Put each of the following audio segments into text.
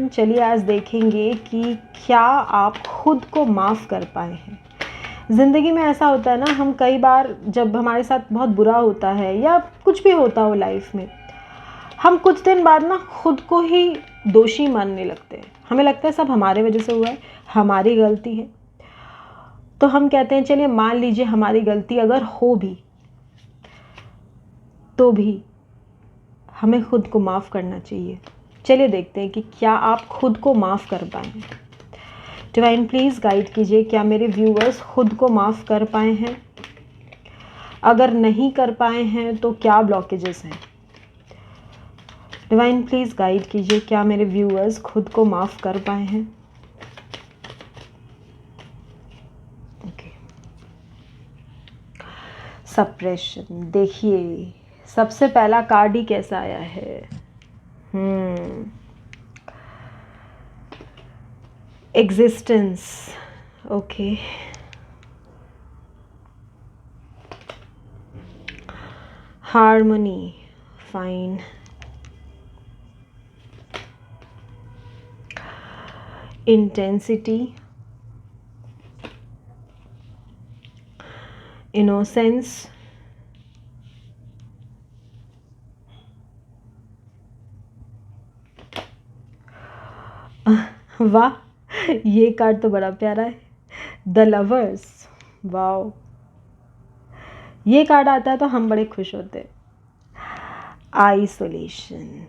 हम चलिए आज देखेंगे कि क्या आप खुद को माफ़ कर पाए हैं। ज़िंदगी में ऐसा होता है ना, हम कई बार जब हमारे साथ बहुत बुरा होता है या कुछ भी होता हो लाइफ में, हम कुछ दिन बाद ना खुद को ही दोषी मानने लगते हैं। हमें लगता है सब हमारे वजह से हुआ है, हमारी गलती है। तो हम कहते हैं चलिए मान लीजिए हमारी गलती अगर हो भी तो भी हमें खुद को माफ़ करना चाहिए। चलिए देखते हैं कि क्या आप खुद को माफ़ कर पाए हैं। डिवाइन प्लीज़ गाइड कीजिए, क्या मेरे व्यूअर्स खुद को माफ़ कर पाए हैं? अगर नहीं कर पाए हैं तो क्या ब्लॉकेजेस हैं? डिवाइन प्लीज़ गाइड कीजिए, क्या मेरे व्यूअर्स खुद को माफ़ कर पाए हैं? Okay, suppression. देखिए सबसे पहला कार्ड ही कैसा आया है। Existence. Okay, harmony. Fine. Intensity. Innocence. वाह, ये कार्ड तो बड़ा प्यारा है, द लवर्स। वाओ, ये कार्ड आता है तो हम बड़े खुश होते हैं। Isolation.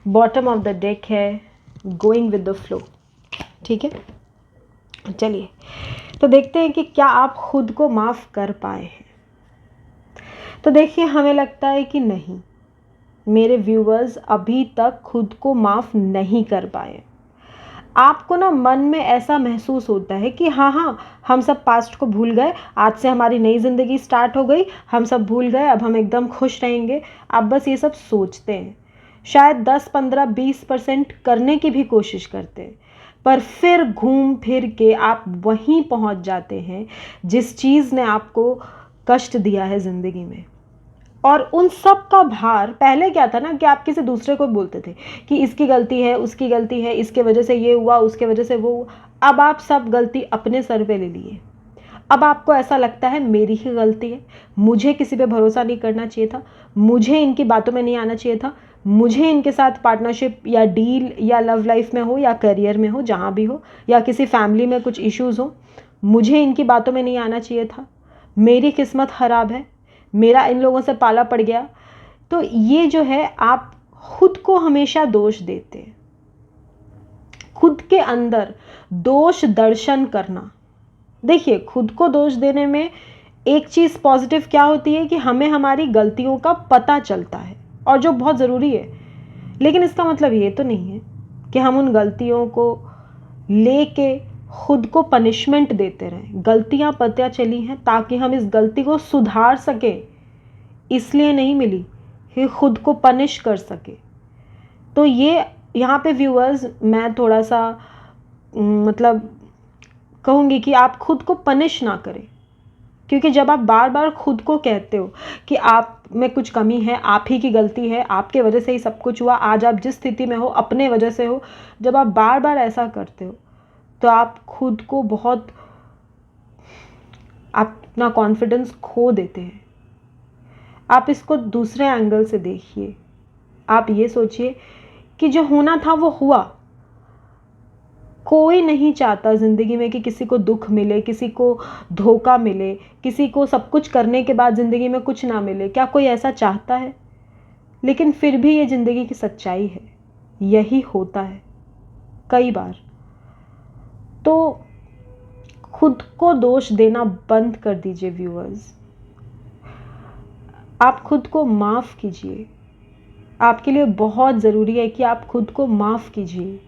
Bottom of the deck है गोइंग विद द फ्लो। ठीक है, चलिए तो देखते हैं कि क्या आप खुद को माफ़ कर पाए हैं। तो देखिए हमें लगता है कि नहीं, मेरे व्यूअर्स अभी तक खुद को माफ़ नहीं कर पाए। आपको ना मन में ऐसा महसूस होता है कि हाँ हम सब पास्ट को भूल गए, आज से हमारी नई ज़िंदगी स्टार्ट हो गई, हम सब भूल गए, अब हम एकदम खुश रहेंगे। आप बस ये सब सोचते हैं, शायद 10, 15, 20% करने की भी कोशिश करते हैं, पर फिर घूम फिर के आप वहीं पहुंच जाते हैं जिस चीज़ ने आपको कष्ट दिया है ज़िंदगी में। और उन सब का भार, पहले क्या था ना कि आप किसी दूसरे को बोलते थे कि इसकी गलती है, उसकी गलती है, इसके वजह से ये हुआ, उसके वजह से वो हुआ। अब आप सब गलती अपने सर पे ले लिए। अब आपको ऐसा लगता है मेरी ही गलती है, मुझे किसी पे भरोसा नहीं करना चाहिए था, मुझे इनकी बातों में नहीं आना चाहिए था, मुझे इनके साथ पार्टनरशिप या डील या लव लाइफ में हो या करियर में हो, जहाँ भी हो, या किसी फैमिली में कुछ इश्यूज़ हो, मुझे इनकी बातों में नहीं आना चाहिए था, मेरी किस्मत ख़राब है, मेरा इन लोगों से पाला पड़ गया। तो ये जो है, आप खुद को हमेशा दोष देते हैं। खुद के अंदर दोष दर्शन करना। देखिए खुद को दोष देने में एक चीज़ पॉजिटिव क्या होती है कि हमें हमारी गलतियों का पता चलता है, और जो बहुत ज़रूरी है। लेकिन इसका मतलब ये तो नहीं है कि हम उन गलतियों को लेके खुद को पनिशमेंट देते रहें। गलतियां पता चली हैं ताकि हम इस गलती को सुधार सकें, इसलिए नहीं मिली कि खुद को पनिश कर सके। तो ये यहाँ पे व्यूअर्स मैं थोड़ा सा मतलब कहूँगी कि आप खुद को पनिश ना करें, क्योंकि जब आप बार बार खुद को कहते हो कि आप में कुछ कमी है, आप ही की गलती है, आपके वजह से ही सब कुछ हुआ, आज आप जिस स्थिति में हो अपने वजह से हो, जब आप बार बार ऐसा करते हो तो आप खुद को बहुत, अपना कॉन्फिडेंस खो देते हैं। आप इसको दूसरे एंगल से देखिए। आप ये सोचिए कि जो होना था वो हुआ। कोई नहीं चाहता ज़िंदगी में कि किसी को दुख मिले, किसी को धोखा मिले, किसी को सब कुछ करने के बाद ज़िंदगी में कुछ ना मिले। क्या कोई ऐसा चाहता है? लेकिन फिर भी ये ज़िंदगी की सच्चाई है, यही होता है कई बार। तो खुद को दोष देना बंद कर दीजिए व्यूअर्स। आप खुद को माफ़ कीजिए। आपके लिए बहुत ज़रूरी है कि आप खुद को माफ़ कीजिए।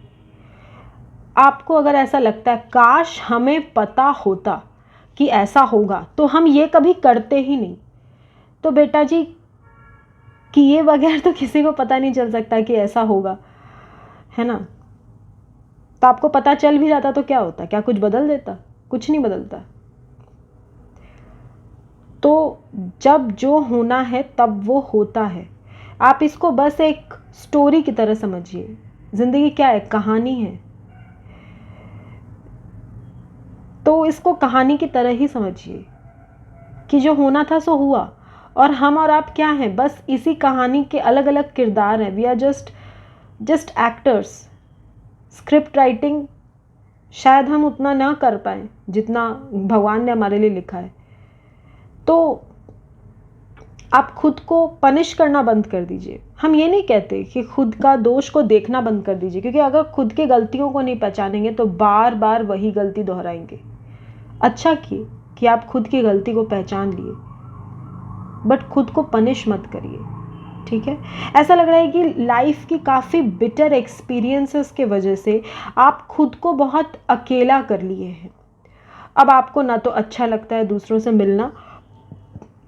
आपको अगर ऐसा लगता है काश हमें पता होता कि ऐसा होगा तो हम ये कभी करते ही नहीं, तो बेटा जी किए बगैर तो किसी को पता नहीं चल सकता कि ऐसा होगा, है ना। तो आपको पता चल भी जाता तो क्या होता? क्या कुछ बदल देता? कुछ नहीं बदलता। तो जब जो होना है तब वो होता है। आप इसको बस एक स्टोरी की तरह समझिए। ज़िंदगी क्या है? कहानी है। तो इसको कहानी की तरह ही समझिए कि जो होना था सो हुआ, और हम और आप क्या हैं? बस इसी कहानी के अलग अलग किरदार हैं। We are just actors. Script writing शायद हम उतना ना कर पाएँ जितना भगवान ने हमारे लिए लिखा है। तो आप खुद को पनिश करना बंद कर दीजिए। हम ये नहीं कहते कि खुद का दोष को देखना बंद कर दीजिए, क्योंकि अगर खुद की गलतियों को नहीं पहचानेंगे तो बार बार वही गलती दोहराएंगे। अच्छा किए कि आप खुद की गलती को पहचान लिए, बट खुद को पनिश मत करिए, ठीक है? ऐसा लग रहा है कि लाइफ की काफ़ी बिटर एक्सपीरियंसेस के वजह से आप खुद को बहुत अकेला कर लिए हैं। अब आपको ना तो अच्छा लगता है दूसरों से मिलना,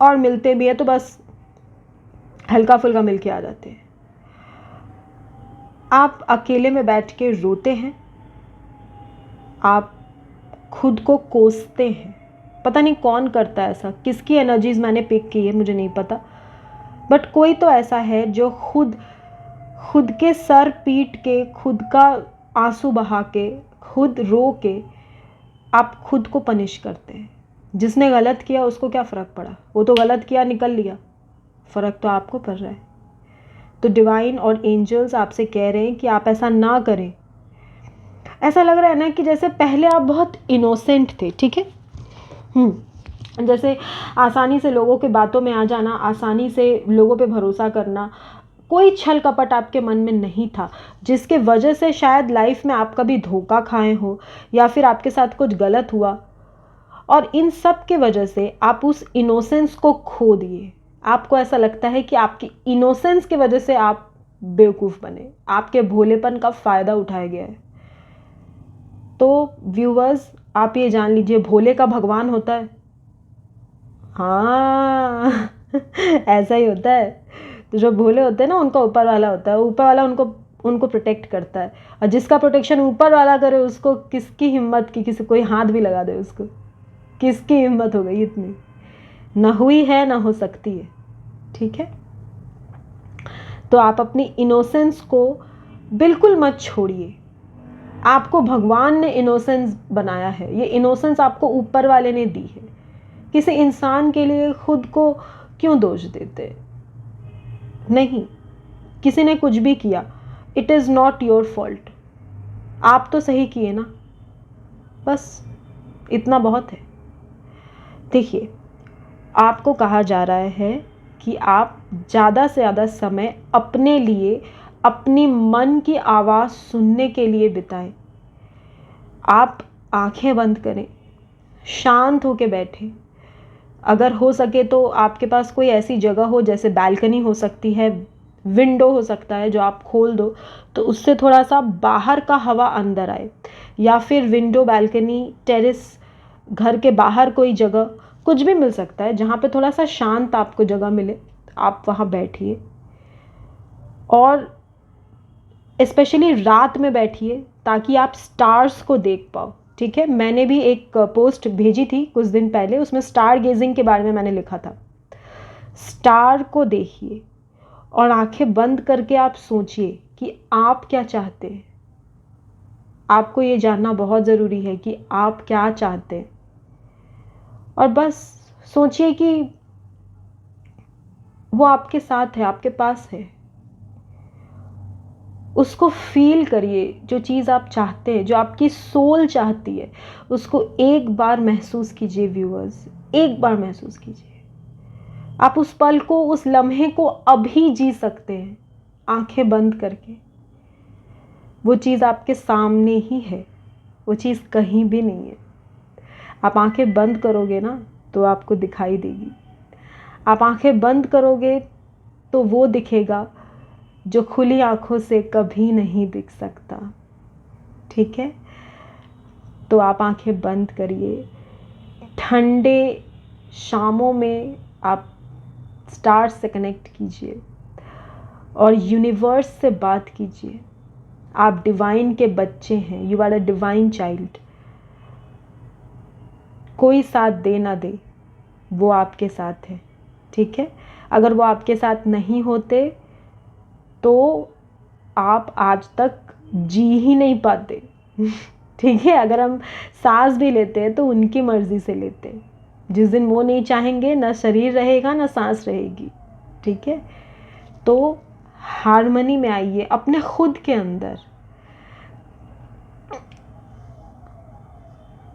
और मिलते भी है तो बस हल्का फुल्का मिल के आ जाते हैं। आप अकेले में बैठ के रोते हैं, आप खुद को कोसते हैं। पता नहीं कौन करता है ऐसा, किसकी एनर्जीज मैंने पिक की है मुझे नहीं पता, बट कोई तो ऐसा है जो खुद के सर पीट के, खुद का आंसू बहा के, खुद रो के आप खुद को पनिश करते हैं। जिसने गलत किया उसको क्या फ़र्क पड़ा? वो तो गलत किया, निकल लिया। फ़र्क तो आपको पड़ रहा है। तो डिवाइन और एंजल्स आपसे कह रहे हैं कि आप ऐसा ना करें। ऐसा लग रहा है ना कि जैसे पहले आप बहुत इनोसेंट थे, ठीक है? जैसे आसानी से लोगों के बातों में आ जाना, आसानी से लोगों पे भरोसा करना, कोई छल कपट आपके मन में नहीं था, जिसके वजह से शायद लाइफ में आप कभी धोखा खाए हो या फिर आपके साथ कुछ गलत हुआ, और इन सब के वजह से आप उस इनोसेंस को खो दिए। आपको ऐसा लगता है कि आपकी इनोसेंस की वजह से आप बेवकूफ़ बने, आपके भोलेपन का फ़ायदा उठाया गया है। तो व्यूवर्स, आप ये जान लीजिए, भोले का भगवान होता है। हाँ ऐसा ही होता है। तो जो भोले होते हैं ना, उनका ऊपर वाला होता है, ऊपर वाला उनको प्रोटेक्ट करता है, और जिसका प्रोटेक्शन ऊपर वाला करे उसको किसकी हिम्मत की किसी कोई हाथ भी लगा दे, उसको किसकी हिम्मत हो गई इतनी? ना हुई है, ना हो सकती है, ठीक है? तो आप अपनी इनोसेंस को बिल्कुल मत छोड़िए। आपको भगवान ने इनोसेंस बनाया है, ये इनोसेंस आपको ऊपर वाले ने दी है। किसी इंसान के लिए खुद को क्यों दोष देते? नहीं, किसी ने कुछ भी किया, it is not your fault. आप तो सही किए ना, बस इतना बहुत है। देखिए, आपको कहा जा रहा है कि आप ज़्यादा से ज़्यादा समय अपने लिए, अपनी मन की आवाज़ सुनने के लिए बिताएं। आप आंखें बंद करें, शांत होकर बैठें। अगर हो सके तो आपके पास कोई ऐसी जगह हो, जैसे बालकनी हो सकती है, विंडो हो सकता है जो आप खोल दो, तो उससे थोड़ा सा बाहर का हवा अंदर आए, या फिर विंडो, बालकनी, टेरेस, घर के बाहर कोई जगह, कुछ भी मिल सकता है जहाँ पे थोड़ा सा शांत आपको जगह मिले, आप वहाँ बैठिए। और स्पेशली रात में बैठिए ताकि आप स्टार्स को देख पाओ, ठीक है? मैंने भी एक पोस्ट भेजी थी कुछ दिन पहले, उसमें स्टार गेजिंग के बारे में मैंने लिखा था। स्टार को देखिए और आंखें बंद करके आप सोचिए कि आप क्या चाहते हैं। आपको ये जानना बहुत ज़रूरी है कि आप क्या चाहते हैं, और बस सोचिए कि वो आपके साथ है, आपके पास है। उसको फील करिए, जो चीज़ आप चाहते हैं, जो आपकी सोल चाहती है, उसको एक बार महसूस कीजिए व्यूअर्स, एक बार महसूस कीजिए। आप उस पल को, उस लम्हे को अभी जी सकते हैं, आंखें बंद करके। वो चीज़ आपके सामने ही है, वो चीज़ कहीं भी नहीं है। आप आंखें बंद करोगे ना तो आपको दिखाई देगी। आप आंखें बंद करोगे तो वो दिखेगा जो खुली आंखों से कभी नहीं दिख सकता, ठीक है? तो आप आंखें बंद करिए। ठंडे शामों में आप स्टार्स से कनेक्ट कीजिए और यूनिवर्स से बात कीजिए। आप डिवाइन के बच्चे हैं, you are a divine child. कोई साथ दे ना दे, वो आपके साथ है, ठीक है? अगर वो आपके साथ नहीं होते तो आप आज तक जी ही नहीं पाते। ठीक है, अगर हम सांस भी लेते हैं तो उनकी मर्ज़ी से लेते हैं। जिस दिन वो नहीं चाहेंगे, ना शरीर रहेगा ना सांस रहेगी। ठीक है, तो हार्मनी में आइए अपने खुद के अंदर।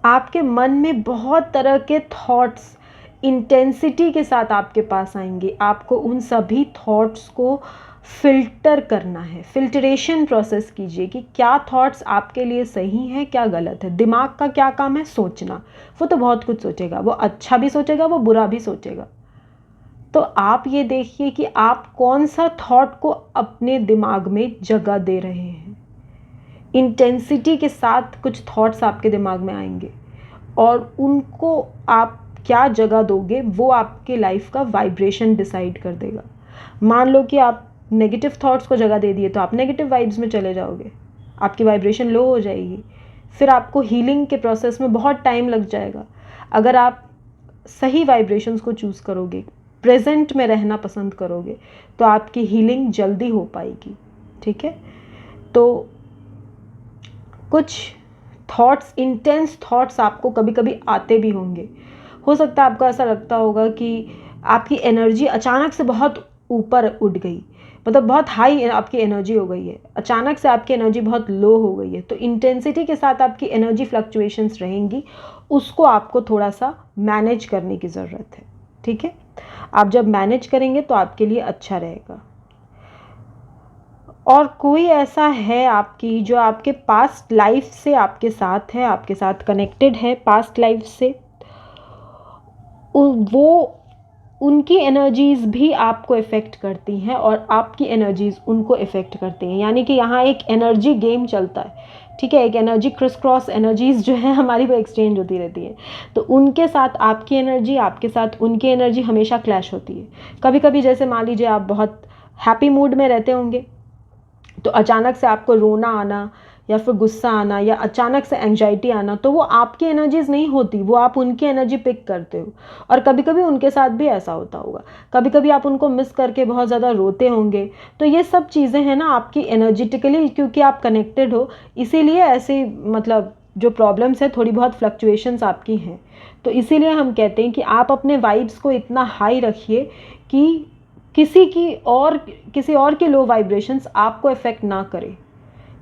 आपके मन में बहुत तरह के थॉट्स इंटेंसिटी के साथ आपके पास आएंगे। आपको उन सभी थॉट्स को फिल्टर करना है। फिल्टरेशन प्रोसेस कीजिए कि क्या थॉट्स आपके लिए सही हैं, क्या गलत है। दिमाग का क्या काम है? सोचना। वो तो बहुत कुछ सोचेगा, वो अच्छा भी सोचेगा, वो बुरा भी सोचेगा। तो आप ये देखिए कि आप कौन सा थॉट को अपने दिमाग में जगह दे रहे हैं। इंटेंसिटी के साथ कुछ थॉट्स आपके दिमाग में आएंगे और उनको आप क्या जगह दोगे वो आपके लाइफ का वाइब्रेशन डिसाइड कर देगा। मान लो कि आप नेगेटिव थॉट्स को जगह दे दिए तो आप नेगेटिव वाइब्स में चले जाओगे, आपकी वाइब्रेशन लो हो जाएगी, फिर आपको हीलिंग के प्रोसेस में बहुत टाइम लग जाएगा। अगर आप सही वाइब्रेशंस को चूज़ करोगे, प्रेजेंट में रहना पसंद करोगे, तो आपकी हीलिंग जल्दी हो पाएगी। ठीक है, तो कुछ थॉट्स, इंटेंस थॉट्स आपको कभी कभी आते भी होंगे। हो सकता है आपको ऐसा लगता होगा कि आपकी एनर्जी अचानक से बहुत ऊपर उठ गई, मतलब बहुत हाई आपकी एनर्जी हो गई है, अचानक से आपकी एनर्जी बहुत लो हो गई है। तो इंटेंसिटी के साथ आपकी एनर्जी फ्लक्चुएशंस रहेंगी, उसको आपको थोड़ा सा मैनेज करने की ज़रूरत है। ठीक है, आप जब मैनेज करेंगे तो आपके लिए अच्छा रहेगा। और कोई ऐसा है आपकी जो आपके पास्ट लाइफ से आपके साथ है, आपके साथ कनेक्टेड है पास्ट लाइफ से, वो उनकी एनर्जीज़ भी आपको इफ़ेक्ट करती हैं और आपकी एनर्जीज़ उनको इफ़ेक्ट करती हैं। यानी कि यहाँ एक एनर्जी गेम चलता है। ठीक है, एक एनर्जी क्रिस क्रॉस एनर्जीज़ जो है हमारी, वो एक्सचेंज होती रहती है। तो उनके साथ आपकी एनर्जी, आपके साथ उनकी एनर्जी हमेशा क्लैश होती है। कभी कभी जैसे मान लीजिए आप बहुत हैप्पी मूड में रहते होंगे, तो अचानक से आपको रोना आना या फिर गुस्सा आना या अचानक से एंजाइटी आना, तो वो आपकी एनर्जीज नहीं होती, वो आप उनकी एनर्जी पिक करते हो। और कभी कभी उनके साथ भी ऐसा होता होगा, कभी कभी आप उनको मिस करके बहुत ज़्यादा रोते होंगे। तो ये सब चीज़ें हैं ना आपकी एनर्जेटिकली, क्योंकि आप कनेक्टेड हो, इसीलिए ऐसे मतलब जो प्रॉब्लम्स है, थोड़ी बहुत फ्लक्चुएशंस आपकी हैं। तो इसीलिए हम कहते हैं कि आप अपने वाइब्स को इतना हाई रखिए कि किसी और की लो वाइब्रेशंस आपको इफेक्ट ना करे।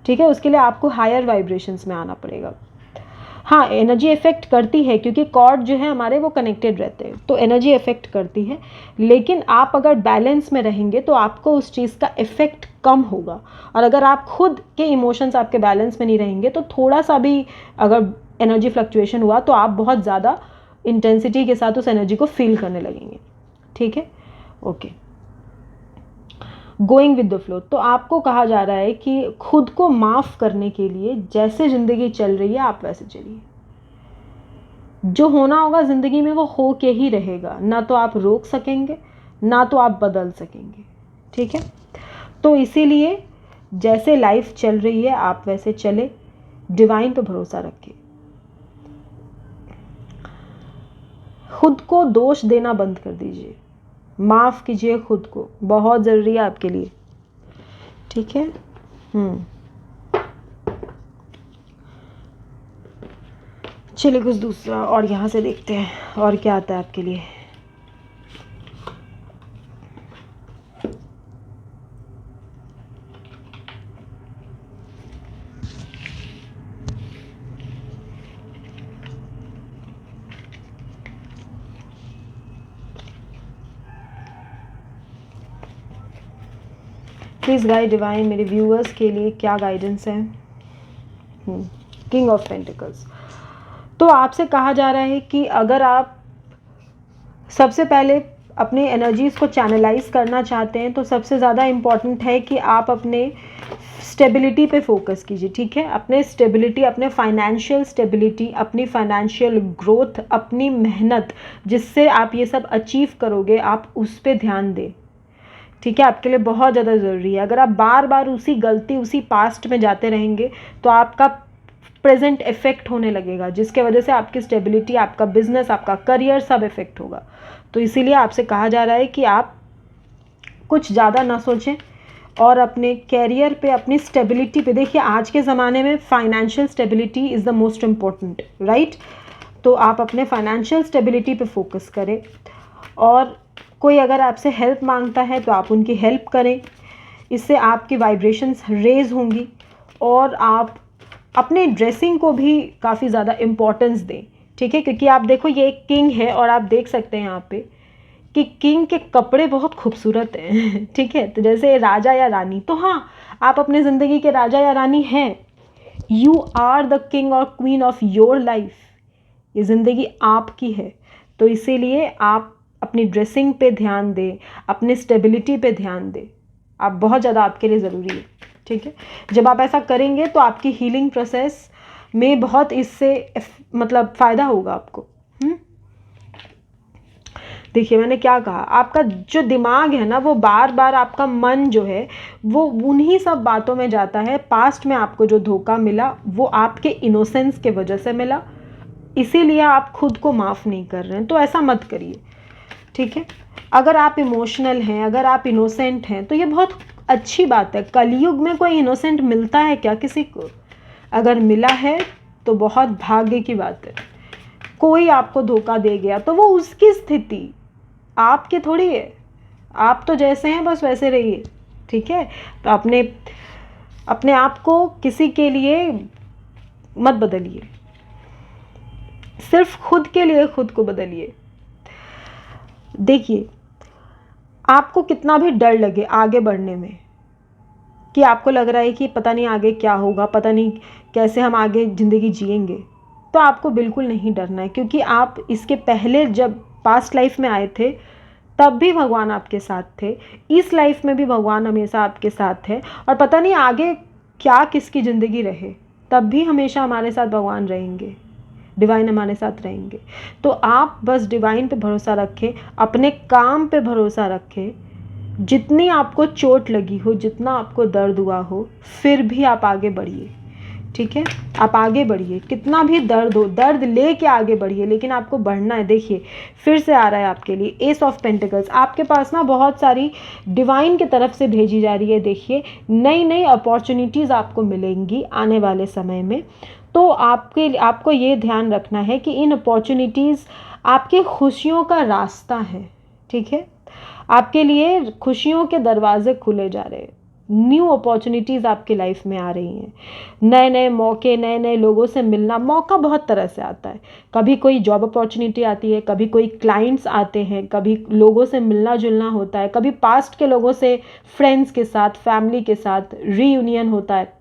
ठीक है, उसके लिए आपको हायर वाइब्रेशंस में आना पड़ेगा। हाँ, एनर्जी इफेक्ट करती है क्योंकि कॉर्ड जो है हमारे वो कनेक्टेड रहते हैं, तो एनर्जी इफेक्ट करती है। लेकिन आप अगर बैलेंस में रहेंगे तो आपको उस चीज़ का इफेक्ट कम होगा। और अगर आप खुद के इमोशंस आपके बैलेंस में नहीं रहेंगे तो थोड़ा सा भी अगर एनर्जी फ्लक्चुएशन हुआ तो आप बहुत ज़्यादा इंटेंसिटी के साथ उस एनर्जी को फील करने लगेंगे। ठीक है, okay. Going with the flow, तो आपको कहा जा रहा है कि खुद को माफ़ करने के लिए जैसे ज़िंदगी चल रही है आप वैसे चलिए। जो होना होगा ज़िंदगी में वो हो के ही रहेगा, ना तो आप रोक सकेंगे ना तो आप बदल सकेंगे। ठीक है, तो इसीलिए जैसे लाइफ चल रही है आप वैसे चले, डिवाइन पे भरोसा रखिए, खुद को दोष देना बंद कर दीजिए, माफ़ कीजिए खुद को, बहुत ज़रूरी है आपके लिए। ठीक है, चलिए कुछ दूसरा और यहाँ से देखते हैं और क्या आता है आपके लिए। प्लीज़ गाइड डिवाइन, मेरे व्यूअर्स के लिए क्या गाइडेंस है। किंग ऑफ पेंटिकल्स, तो आपसे कहा जा रहा है कि अगर आप सबसे पहले अपने एनर्जीज़ को चैनलाइज करना चाहते हैं तो सबसे ज़्यादा इम्पॉर्टेंट है कि आप अपने स्टेबिलिटी पे फोकस कीजिए। ठीक है, अपने स्टेबिलिटी, अपने फाइनेंशियल स्टेबिलिटी, अपनी फाइनेंशियल ग्रोथ, अपनी मेहनत, जिससे आप ये सब अचीव करोगे, आप उस पर ध्यान दें। ठीक है, आपके लिए बहुत ज़्यादा ज़रूरी है। अगर आप बार बार उसी गलती, उसी पास्ट में जाते रहेंगे तो आपका प्रेजेंट इफेक्ट होने लगेगा, जिसके वजह से आपकी स्टेबिलिटी, आपका बिजनेस, आपका करियर सब इफेक्ट होगा। तो इसीलिए आपसे कहा जा रहा है कि आप कुछ ज़्यादा ना सोचें और अपने कैरियर पे, अपनी स्टेबिलिटी पे। देखिए आज के ज़माने में financial stability is the most important, right. तो आप अपने फाइनेंशियल स्टेबिलिटी पे फोकस करें, और कोई अगर आपसे हेल्प मांगता है तो आप उनकी हेल्प करें। इससे आपकी वाइब्रेशंस रेज होंगी, और आप अपने ड्रेसिंग को भी काफ़ी ज़्यादा इम्पोर्टेंस दें, ठीक है। क्योंकि आप देखो ये एक किंग है, और आप देख सकते हैं यहाँ पे कि किंग के कपड़े बहुत खूबसूरत हैं ठीक है। तो जैसे राजा या रानी, तो हाँ, आप अपने ज़िंदगी के राजा या रानी हैं। यू आर द किंग और क्वीन ऑफ योर लाइफ। ये ज़िंदगी आपकी है, तो इसीलिए आप अपनी ड्रेसिंग पे ध्यान दें, अपने स्टेबिलिटी पे ध्यान दें। आप बहुत ज़्यादा आपके लिए ज़रूरी है, ठीक है। जब आप ऐसा करेंगे तो आपकी हीलिंग प्रोसेस में बहुत इससे मतलब फ़ायदा होगा आपको। देखिए मैंने क्या कहा, आपका जो दिमाग है ना, वो बार बार, आपका मन जो है वो उन्हीं सब बातों में जाता है। पास्ट में आपको जो धोखा मिला वो आपके इनोसेंस के वजह से मिला, इसीलिए आप खुद को माफ़ नहीं कर रहे हैं। तो ऐसा मत करिए, ठीक है। अगर आप इमोशनल हैं, अगर आप इनोसेंट हैं, तो ये बहुत अच्छी बात है। कलयुग में कोई इनोसेंट मिलता है क्या किसी को? अगर मिला है तो बहुत भाग्य की बात है। कोई आपको धोखा दे गया तो वो उसकी स्थिति, आपकी थोड़ी है। आप तो जैसे हैं बस वैसे रहिए, ठीक है। तो अपने आप को किसी के लिए मत बदलिए, सिर्फ खुद के लिए खुद को बदलिए। देखिए आपको कितना भी डर लगे आगे बढ़ने में, कि आपको लग रहा है कि पता नहीं आगे क्या होगा, पता नहीं कैसे हम आगे ज़िंदगी जिएंगे, तो आपको बिल्कुल नहीं डरना है। क्योंकि आप इसके पहले जब पास्ट लाइफ में आए थे तब भी भगवान आपके साथ थे, इस लाइफ में भी भगवान हमेशा आपके साथ है, और पता नहीं आगे क्या किसकी ज़िंदगी रहे, तब भी हमेशा हमारे साथ भगवान रहेंगे, डिवाइन हमारे साथ रहेंगे। तो आप बस डिवाइन पे भरोसा रखें, अपने काम पे भरोसा रखें। जितनी आपको चोट लगी हो, जितना आपको दर्द हुआ हो, फिर भी आप आगे बढ़िए, ठीक है। आप आगे बढ़िए, कितना भी दर्द हो, दर्द लेके आगे बढ़िए, लेकिन आपको बढ़ना है। देखिए फिर से आ रहा है आपके लिए एस ऑफ पेंटिकल्स। आपके पास ना बहुत सारी डिवाइन की तरफ से भेजी जा रही है। देखिए नई नई अपॉर्चुनिटीज़ आपको मिलेंगी आने वाले समय में। तो आपको ये ध्यान रखना है कि इन अपॉर्चुनिटीज़ आपके खुशियों का रास्ता है, ठीक है। आपके लिए खुशियों के दरवाजे खुले जा रहे हैं, न्यू अपॉर्चुनिटीज़ आपकी लाइफ में आ रही हैं। नए नए मौके, नए नए लोगों से मिलना। मौका बहुत तरह से आता है, कभी कोई जॉब अपॉर्चुनिटी आती है, कभी कोई क्लाइंट्स आते हैं, कभी लोगों से मिलना जुलना होता है, कभी पास्ट के लोगों से, फ्रेंड्स के साथ, फैमिली के साथ रीयूनियन होता है,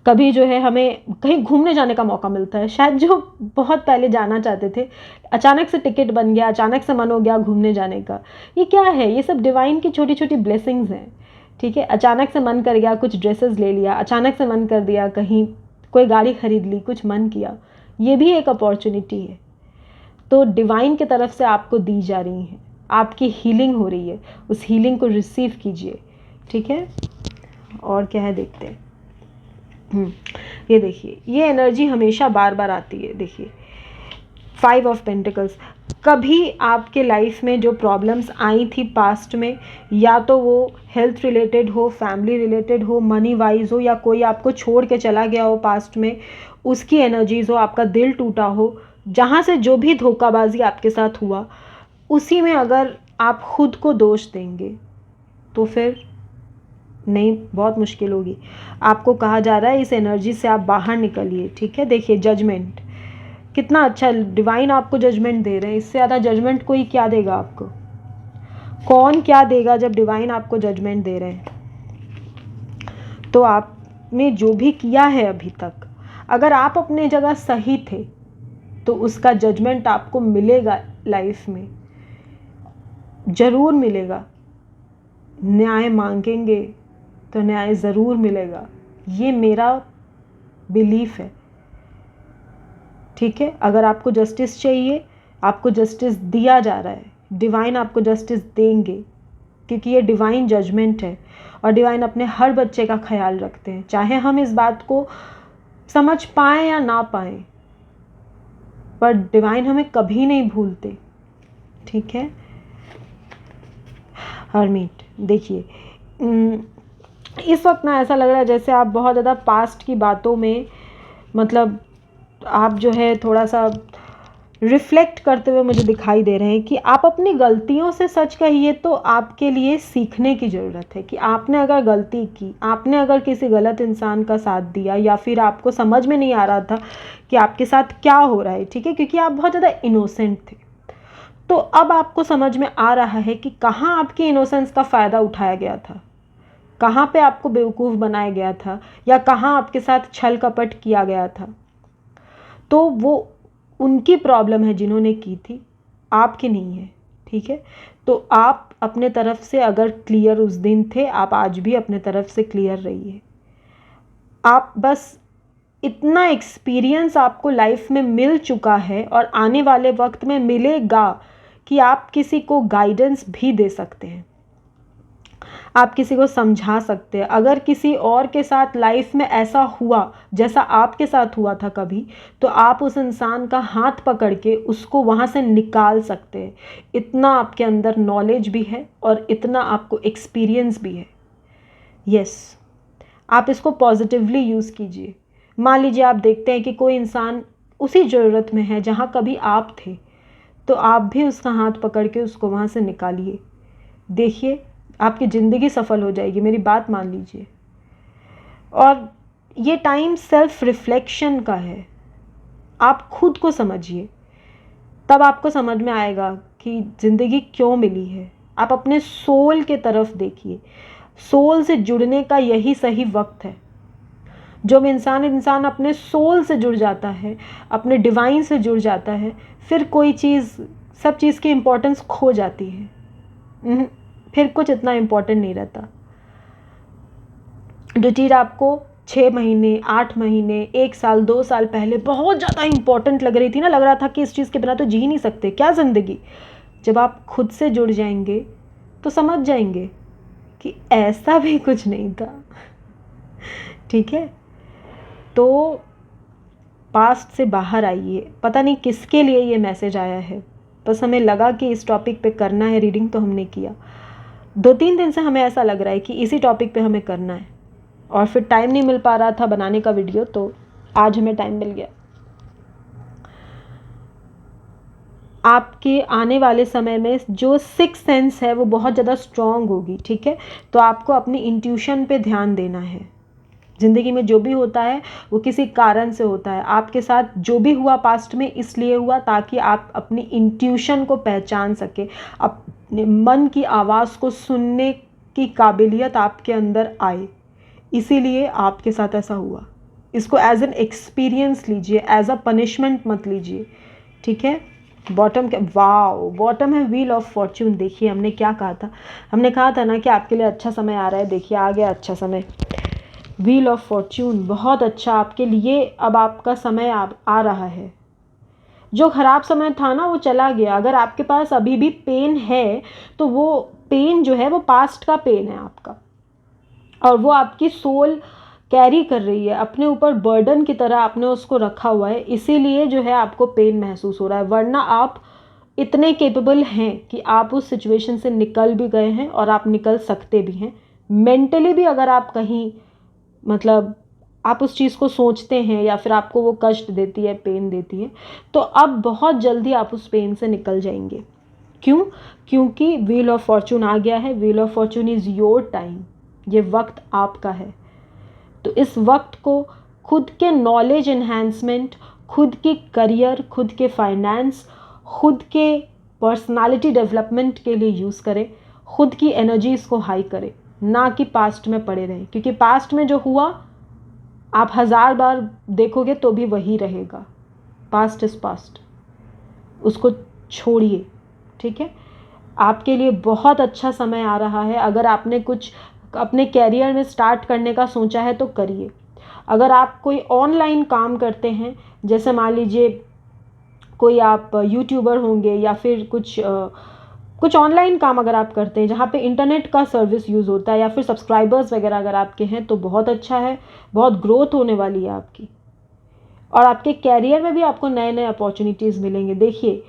कभी जो है हमें कहीं घूमने जाने का मौका मिलता है। शायद जो बहुत पहले जाना चाहते थे, अचानक से टिकट बन गया, अचानक से मन हो गया घूमने जाने का। ये क्या है? ये सब डिवाइन की छोटी छोटी ब्लेसिंग्स हैं, ठीक है। अचानक से मन कर गया कुछ ड्रेसेस ले लिया, अचानक से मन कर दिया कहीं कोई गाड़ी खरीद ली, कुछ मन किया, ये भी एक अपॉर्चुनिटी है। तो डिवाइन की तरफ से आपको दी जा रही हैं, आपकी हीलिंग हो रही है, उस हीलिंग को रिसीव कीजिए, ठीक है। और क्या है देखते हैं। ये देखिए, ये एनर्जी हमेशा बार बार आती है। देखिए 5 ऑफ पेंटिकल्स। कभी आपके लाइफ में जो प्रॉब्लम्स आई थी पास्ट में, या तो वो हेल्थ रिलेटेड हो, फैमिली रिलेटेड हो, मनी वाइज हो, या कोई आपको छोड़ के चला गया हो पास्ट में, उसकी एनर्जीज हो, आपका दिल टूटा हो, जहाँ से जो भी धोखाबाजी आपके साथ हुआ, उसी में अगर आप खुद को दोष देंगे तो फिर नहीं, बहुत मुश्किल होगी। आपको कहा जा रहा है इस एनर्जी से आप बाहर निकलिए, ठीक है। देखिए जजमेंट, कितना अच्छा डिवाइन आपको जजमेंट दे रहे हैं। इससे ज़्यादा जजमेंट कोई क्या देगा आपको? कौन क्या देगा जब डिवाइन आपको जजमेंट दे रहे हैं? तो आपने जो भी किया है अभी तक, अगर आप अपने जगह सही थे तो उसका जजमेंट आपको मिलेगा, लाइफ में ज़रूर मिलेगा। न्याय मांगेंगे तो न्याय ज़रूर मिलेगा, ये मेरा बिलीफ है, ठीक है। अगर आपको जस्टिस चाहिए, आपको जस्टिस दिया जा रहा है, डिवाइन आपको जस्टिस देंगे, क्योंकि ये डिवाइन जजमेंट है। और डिवाइन अपने हर बच्चे का ख्याल रखते हैं, चाहे हम इस बात को समझ पाएँ या ना पाएँ, पर डिवाइन हमें कभी नहीं भूलते, ठीक है। हर्मिट, देखिए इस वक्त ना ऐसा लग रहा है जैसे आप बहुत ज़्यादा पास्ट की बातों में, मतलब आप जो है थोड़ा सा रिफ्लेक्ट करते हुए मुझे दिखाई दे रहे हैं कि आप अपनी गलतियों से, सच कहिए तो आपके लिए सीखने की ज़रूरत है कि आपने अगर गलती की, आपने अगर किसी गलत इंसान का साथ दिया, या फिर आपको समझ में नहीं आ रहा था कि आपके साथ क्या हो रहा है, ठीक है, क्योंकि आप बहुत ज़्यादा इनोसेंट थे। तो अब आपको समझ में आ रहा है कि कहाँ आपकी इनोसेंस का फ़ायदा उठाया गया था, कहाँ पे आपको बेवकूफ़ बनाया गया था, या कहाँ आपके साथ छल कपट किया गया था। तो वो उनकी प्रॉब्लम है जिन्होंने की थी, आपकी नहीं है, ठीक है। तो आप अपने तरफ से अगर क्लियर उस दिन थे, आप आज भी अपने तरफ से क्लियर रहिए। आप बस इतना एक्सपीरियंस आपको लाइफ में मिल चुका है और आने वाले वक्त में मिलेगा कि आप किसी को गाइडेंस भी दे सकते हैं, आप किसी को समझा सकते हैं। अगर किसी और के साथ लाइफ में ऐसा हुआ जैसा आपके साथ हुआ था कभी, तो आप उस इंसान का हाथ पकड़ के उसको वहाँ से निकाल सकते हैं। इतना आपके अंदर नॉलेज भी है और इतना आपको एक्सपीरियंस भी है। यस, आप इसको पॉजिटिवली यूज़ कीजिए। मान लीजिए आप देखते हैं कि कोई इंसान उसी ज़रूरत में है जहाँ कभी आप थे, तो आप भी उसका हाथ पकड़ के उसको वहाँ से निकालिए। देखिए, आपकी ज़िंदगी सफल हो जाएगी, मेरी बात मान लीजिए। और ये टाइम सेल्फ रिफ्लेक्शन का है। आप खुद को समझिए, तब आपको समझ में आएगा कि ज़िंदगी क्यों मिली है। आप अपने सोल के तरफ देखिए, सोल से जुड़ने का यही सही वक्त है। जब इंसान अपने सोल से जुड़ जाता है, अपने डिवाइन से जुड़ जाता है, फिर कोई चीज़, सब चीज़ की इम्पोर्टेंस खो जाती है। फिर कुछ इतना इम्पोर्टेंट नहीं रहता। जो चीज़ आपको 6 महीने, 8 महीने, 1 साल, 2 साल पहले बहुत ज़्यादा इम्पोर्टेंट लग रही थी ना, लग रहा था कि इस चीज़ के बिना तो जी ही नहीं सकते, क्या ज़िंदगी, जब आप खुद से जुड़ जाएंगे तो समझ जाएंगे कि ऐसा भी कुछ नहीं था, ठीक है। तो पास्ट से बाहर आइए। पता नहीं किसके लिए ये मैसेज आया है, बस हमें लगा कि इस टॉपिक पे करना है रीडिंग, तो हमने किया। 2-3 दिन से हमें ऐसा लग रहा है कि इसी टॉपिक पे हमें करना है, और फिर टाइम नहीं मिल पा रहा था बनाने का वीडियो, तो आज हमें टाइम मिल गया। आपके आने वाले समय में जो 6th सेंस है वो बहुत ज़्यादा स्ट्रॉन्ग होगी, ठीक है। तो आपको अपनी इंट्यूशन पे ध्यान देना है। ज़िंदगी में जो भी होता है वो किसी कारण से होता है। आपके साथ जो भी हुआ पास्ट में इसलिए हुआ ताकि आप अपनी इंट्यूशन को पहचान सके, अपने मन की आवाज़ को सुनने की काबिलियत आपके अंदर आए, इसीलिए आपके साथ ऐसा हुआ। इसको एज एन एक्सपीरियंस लीजिए, एज अ पनिशमेंट मत लीजिए, ठीक है। बॉटम के वाओ, बॉटम है व्हील ऑफ फॉर्च्यून। देखिए हमने क्या कहा था, हमने कहा था ना कि आपके लिए अच्छा समय आ रहा है। देखिए आ गया अच्छा समय, व्हील ऑफ फॉर्च्यून, बहुत अच्छा आपके लिए अब आपका समय आ रहा है। जो ख़राब समय था ना वो चला गया। अगर आपके पास अभी भी पेन है तो वो पेन जो है वो पास्ट का पेन है आपका, और वो आपकी सोल कैरी कर रही है अपने ऊपर, बर्डन की तरह आपने उसको रखा हुआ है, इसीलिए जो है आपको पेन महसूस हो रहा है। वरना आप इतने केपेबल हैं कि आप उस सिचुएशन से निकल भी गए हैं और आप निकल सकते भी हैं। मेंटली भी अगर आप कहीं, मतलब आप उस चीज़ को सोचते हैं या फिर आपको वो कष्ट देती है, पेन देती है, तो अब बहुत जल्दी आप उस पेन से निकल जाएंगे। क्यों? क्योंकि व्हील ऑफ फॉर्च्यून आ गया है। Wheel of Fortune is your time, ये वक्त आपका है। तो इस वक्त को खुद के नॉलेज एनहांसमेंट, खुद की करियर, खुद के फाइनेंस, खुद के पर्सनालिटी डेवलपमेंट के लिए यूज़ करें। खुद की एनर्जीज़ को हाई करें, ना कि पास्ट में पड़े रहें, क्योंकि पास्ट में जो हुआ आप 1000 बार देखोगे तो भी वही रहेगा। पास्ट इज़ पास्ट, उसको छोड़िए, ठीक है। आपके लिए बहुत अच्छा समय आ रहा है। अगर आपने कुछ अपने कैरियर में स्टार्ट करने का सोचा है तो करिए। अगर आप कोई ऑनलाइन काम करते हैं, जैसे मान लीजिए कोई आप यूट्यूबर होंगे, या फिर कुछ ऑनलाइन काम अगर आप करते हैं जहाँ पे इंटरनेट का सर्विस यूज़ होता है, या फिर सब्सक्राइबर्स वगैरह अगर आपके हैं, तो बहुत अच्छा है, बहुत ग्रोथ होने वाली है आपकी। और आपके कैरियर में भी आपको नए नए अपॉर्चुनिटीज़ मिलेंगे। देखिए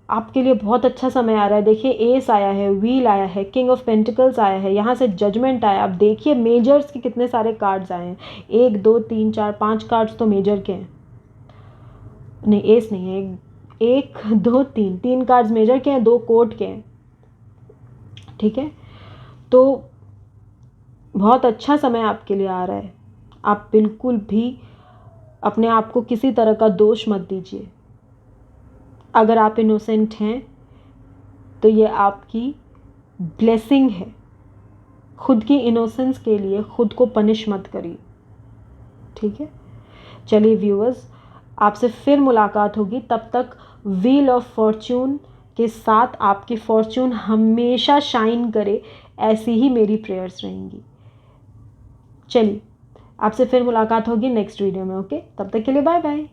आपके लिए बहुत अच्छा समय आ रहा है। देखिए एस आया है, व्हील आया है, किंग ऑफ पेंटिकल्स आया है, यहाँ से जजमेंट आया। अब देखिए मेजर्स के कितने सारे कार्ड्स आए हैं, 1 2 3 4 5 कार्ड्स तो मेजर के हैं, नहीं एस नहीं है, 1 2 3 3 कार्ड्स मेजर के हैं, 2 कोर्ट के हैं। ठीक है, तो बहुत अच्छा समय आपके लिए आ रहा है। आप बिल्कुल भी अपने आप को किसी तरह का दोष मत दीजिए। अगर आप इनोसेंट हैं तो ये आपकी ब्लेसिंग है। खुद की इनोसेंस के लिए खुद को पनिश मत करिए। ठीक है, चलिए व्यूअर्स, आपसे फिर मुलाकात होगी। तब तक व्हील ऑफ फॉर्च्यून के साथ आपकी फॉर्च्यून हमेशा शाइन करे, ऐसी ही मेरी प्रेयर्स रहेंगी। चलिए, आपसे फिर मुलाकात होगी नेक्स्ट वीडियो में। ओके, तब तक के लिए बाय बाय।